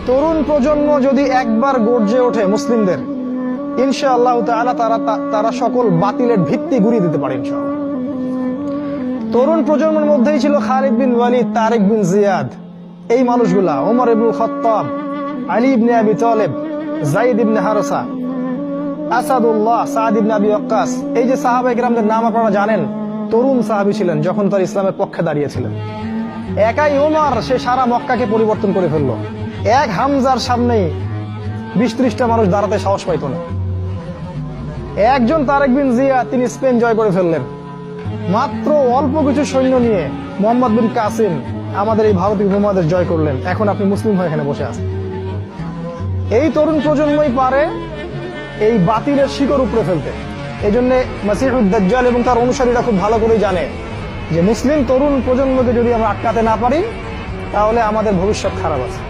তরুণ প্রজন্ম যদি একবার গর্জে ওঠে মুসলিমদের, ইনশাআল্লাহ তাআলা তারা সকল বাতিলের ভিত্তি গুঁড়িয়ে দিতে পারে ইনশাআল্লাহ। তরুণ প্রজন্মের মধ্যেই ছিল খালিদ বিন ওয়ালিদ, তারেক বিন জিয়াদ, এই মানুষগুলা, ওমর ইবনুল খাত্তাব, আলী ইবনে আবি তালেব, যায়েদ ইবনে হারেসা, আসাদুল্লাহ, সাদ ইবনে আবি ওয়াক্কাস। এই যে সাহাবায়ে কেরামদের নাম আপনারা জানেন, তরুণ সাহাবী ছিলেন যখন তার ইসলামের পক্ষে দাঁড়িয়েছিলেন। একাই ওমর, সে সারা মক্কাকে পরিবর্তন করে ফেললো। এক হামজার সামনেই 20-30টা মানুষ দাঁড়াতে সাহস পাইত না। একজন তারেক বিন জিয়াদ, তিনি স্পেন জয় করে ফেললেন মাত্র অল্প কিছু সৈন্য নিয়ে। মোহাম্মদ বিন কাসিম আমাদের এই ভারতীয় উপমহাদেশ জয় করলেন। এখন আপনি মুসলিম হয়ে এখানে বসে আছেন। এই তরুণ প্রজন্মই পারে এই বাতিলের শিকড় উপড়ে ফেলতে। এই জন্য মাসিহুদ দাজ্জাল এবং তার অনুসারীরা খুব ভালো করেই জানে যে মুসলিম তরুণ প্রজন্মকে যদি আমরা আটকাতে না পারি, তাহলে আমাদের ভবিষ্যৎ খারাপ আছে।